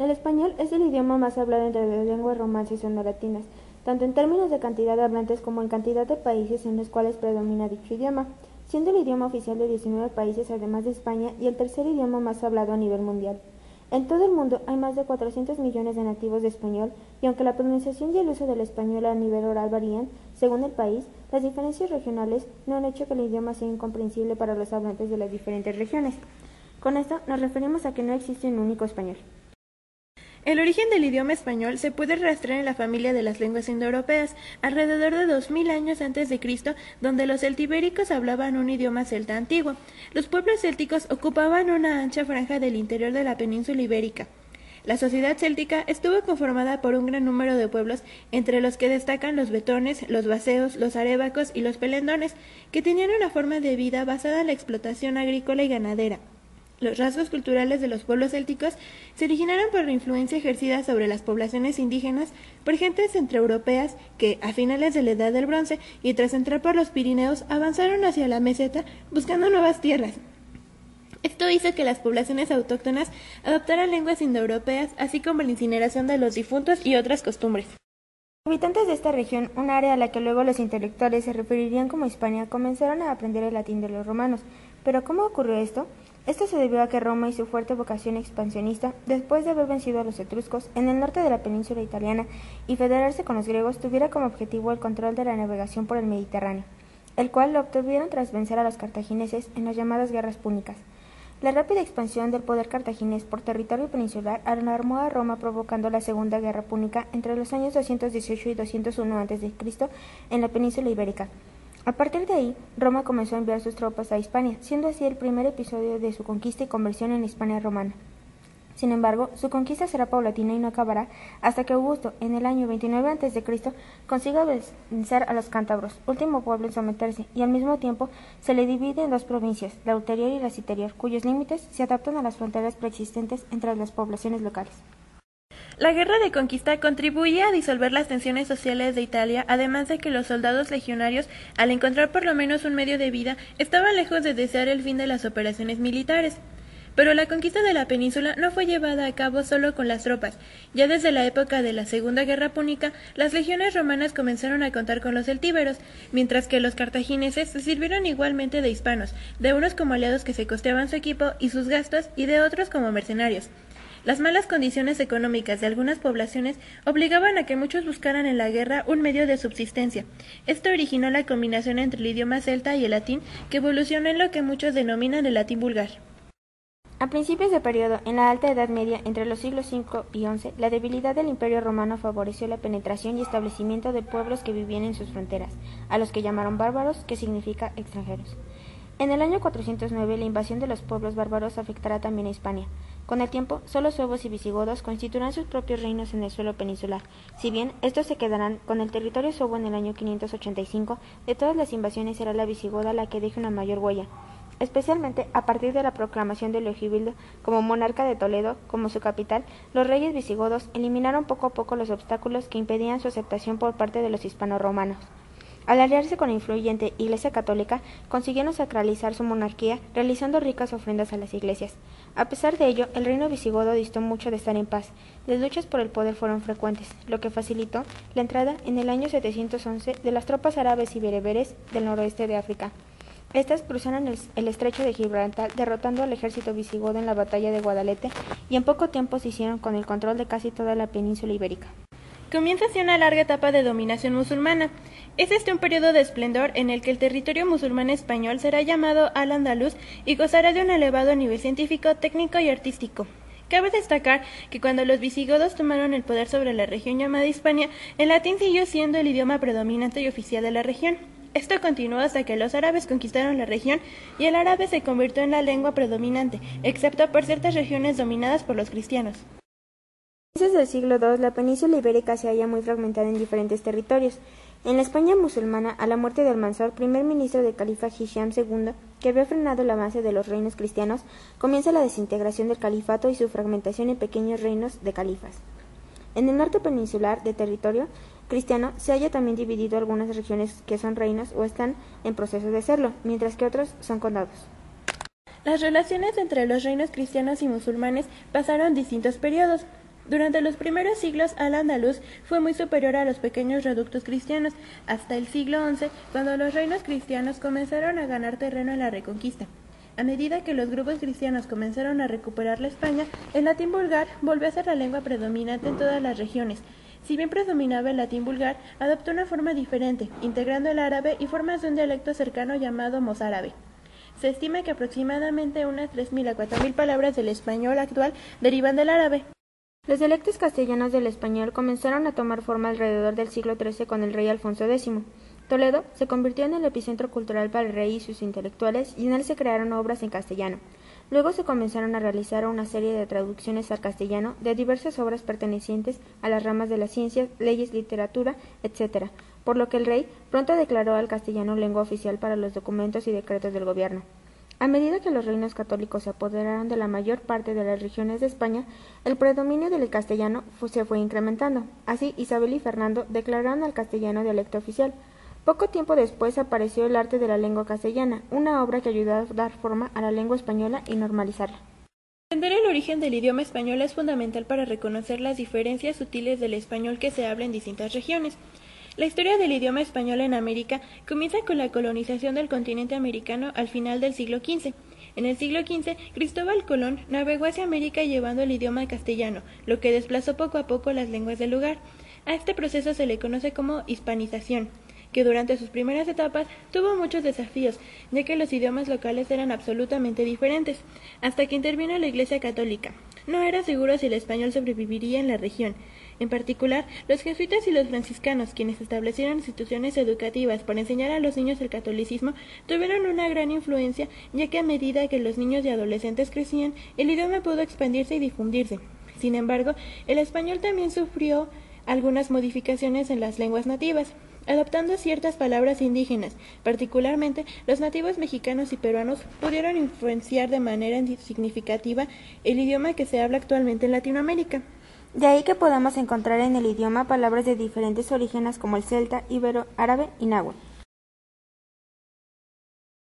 El español es el idioma más hablado entre las lenguas romances o latinas, tanto en términos de cantidad de hablantes como en cantidad de países en los cuales predomina dicho idioma, siendo el idioma oficial de 19 países además de España y el tercer idioma más hablado a nivel mundial. En todo el mundo hay más de 400 millones de nativos de español y aunque la pronunciación y el uso del español a nivel oral varían, según el país, las diferencias regionales no han hecho que el idioma sea incomprensible para los hablantes de las diferentes regiones. Con esto nos referimos a que no existe un único español. El origen del idioma español se puede rastrear en la familia de las lenguas indoeuropeas, alrededor de 2000 años antes de Cristo, donde los celtibéricos hablaban un idioma celta antiguo. Los pueblos célticos ocupaban una ancha franja del interior de la península ibérica. La sociedad céltica estuvo conformada por un gran número de pueblos, entre los que destacan los betones, los vaceos, los arébacos y los pelendones, que tenían una forma de vida basada en la explotación agrícola y ganadera. Los rasgos culturales de los pueblos célticos se originaron por la influencia ejercida sobre las poblaciones indígenas por gentes centroeuropeas que, a finales de la Edad del Bronce y tras entrar por los Pirineos, avanzaron hacia la meseta buscando nuevas tierras. Esto hizo que las poblaciones autóctonas adoptaran lenguas indoeuropeas, así como la incineración de los difuntos y otras costumbres. Los habitantes de esta región, un área a la que luego los intelectuales se referirían como Hispania, comenzaron a aprender el latín de los romanos. ¿Pero cómo ocurrió esto? Esto se debió a que Roma y su fuerte vocación expansionista, después de haber vencido a los etruscos en el norte de la península italiana y federarse con los griegos, tuviera como objetivo el control de la navegación por el Mediterráneo, el cual lo obtuvieron tras vencer a los cartagineses en las llamadas guerras púnicas. La rápida expansión del poder cartaginés por territorio peninsular alarmó a Roma, provocando la Segunda Guerra Púnica entre los años 218 y 201 a.C. en la península ibérica. A partir de ahí, Roma comenzó a enviar sus tropas a Hispania, siendo así el primer episodio de su conquista y conversión en Hispania romana. Sin embargo, su conquista será paulatina y no acabará hasta que Augusto, en el año 29 a.C., consiga vencer a los cántabros, último pueblo en someterse, y al mismo tiempo se le divide en dos provincias, la ulterior y la citerior, cuyos límites se adaptan a las fronteras preexistentes entre las poblaciones locales. La guerra de conquista contribuía a disolver las tensiones sociales de Italia, además de que los soldados legionarios, al encontrar por lo menos un medio de vida, estaban lejos de desear el fin de las operaciones militares. Pero la conquista de la península no fue llevada a cabo solo con las tropas. Ya desde la época de la Segunda Guerra Púnica, las legiones romanas comenzaron a contar con los celtíberos, mientras que los cartagineses se sirvieron igualmente de hispanos, de unos como aliados que se costeaban su equipo y sus gastos, y de otros como mercenarios. Las malas condiciones económicas de algunas poblaciones obligaban a que muchos buscaran en la guerra un medio de subsistencia. Esto originó la combinación entre el idioma celta y el latín, que evolucionó en lo que muchos denominan el latín vulgar. A principios de periodo, en la Alta Edad Media, entre los siglos V y XI, la debilidad del Imperio Romano favoreció la penetración y establecimiento de pueblos que vivían en sus fronteras, a los que llamaron bárbaros, que significa extranjeros. En el año 409, la invasión de los pueblos bárbaros afectará también a Hispania. Con el tiempo, solo suevos y visigodos constituirán sus propios reinos en el suelo peninsular, si bien estos se quedarán con el territorio suevo en el año 585, de todas las invasiones será la visigoda la que deje una mayor huella, especialmente a partir de la proclamación de Leogibildo como monarca de Toledo como su capital. Los reyes visigodos eliminaron poco a poco los obstáculos que impedían su aceptación por parte de los hispano-romanos. Al aliarse con la influyente Iglesia Católica, consiguieron sacralizar su monarquía, realizando ricas ofrendas a las iglesias. A pesar de ello, el reino visigodo distó mucho de estar en paz. Las luchas por el poder fueron frecuentes, lo que facilitó la entrada en el año 711 de las tropas árabes y bereberes del noroeste de África. Estas cruzaron el estrecho de Gibraltar, derrotando al ejército visigodo en la batalla de Guadalete, y en poco tiempo se hicieron con el control de casi toda la península ibérica. Comienza así una larga etapa de dominación musulmana. Es un periodo de esplendor en el que el territorio musulmán español será llamado Al-Andalus y gozará de un elevado nivel científico, técnico y artístico. Cabe destacar que cuando los visigodos tomaron el poder sobre la región llamada Hispania, el latín siguió siendo el idioma predominante y oficial de la región. Esto continuó hasta que los árabes conquistaron la región y el árabe se convirtió en la lengua predominante, excepto por ciertas regiones dominadas por los cristianos. A inicios del siglo II, la península ibérica se halla muy fragmentada en diferentes territorios. En la España musulmana, a la muerte de Almanzor, primer ministro del califa Hisham II, que había frenado el avance de los reinos cristianos, comienza la desintegración del califato y su fragmentación en pequeños reinos de califas. En el norte peninsular de territorio cristiano se halla también dividido algunas regiones que son reinos o están en proceso de serlo, mientras que otros son condados. Las relaciones entre los reinos cristianos y musulmanes pasaron distintos periodos. Durante los primeros siglos, Al-Ándalus fue muy superior a los pequeños reductos cristianos, hasta el siglo XI, cuando los reinos cristianos comenzaron a ganar terreno en la Reconquista. A medida que los grupos cristianos comenzaron a recuperar la España, el latín vulgar volvió a ser la lengua predominante en todas las regiones. Si bien predominaba el latín vulgar, adoptó una forma diferente, integrando el árabe y formas de un dialecto cercano llamado mozárabe. Se estima que aproximadamente unas 3.000 a 4.000 palabras del español actual derivan del árabe. Los dialectos castellanos del español comenzaron a tomar forma alrededor del siglo XIII con el rey Alfonso X. Toledo se convirtió en el epicentro cultural para el rey y sus intelectuales, y en él se crearon obras en castellano. Luego se comenzaron a realizar una serie de traducciones al castellano de diversas obras pertenecientes a las ramas de las ciencias, leyes, literatura, etc., por lo que el rey pronto declaró al castellano lengua oficial para los documentos y decretos del gobierno. A medida que los reinos católicos se apoderaron de la mayor parte de las regiones de España, el predominio del castellano se fue incrementando. Así, Isabel y Fernando declararon al castellano dialecto oficial. Poco tiempo después apareció El arte de la lengua castellana, una obra que ayudó a dar forma a la lengua española y normalizarla. Entender el origen del idioma español es fundamental para reconocer las diferencias sutiles del español que se habla en distintas regiones. La historia del idioma español en América comienza con la colonización del continente americano al final del siglo XV. En el siglo XV, Cristóbal Colón navegó hacia América llevando el idioma castellano, lo que desplazó poco a poco las lenguas del lugar. A este proceso se le conoce como hispanización, que durante sus primeras etapas tuvo muchos desafíos, ya que los idiomas locales eran absolutamente diferentes, hasta que intervino la Iglesia Católica. No era seguro si el español sobreviviría en la región. En particular, los jesuitas y los franciscanos, quienes establecieron instituciones educativas para enseñar a los niños el catolicismo, tuvieron una gran influencia, ya que a medida que los niños y adolescentes crecían, el idioma pudo expandirse y difundirse. Sin embargo, el español también sufrió algunas modificaciones en las lenguas nativas, adoptando ciertas palabras indígenas. Particularmente, los nativos mexicanos y peruanos pudieron influenciar de manera significativa el idioma que se habla actualmente en Latinoamérica. De ahí que podamos encontrar en el idioma palabras de diferentes orígenes como el celta, íbero, árabe y náhuatl.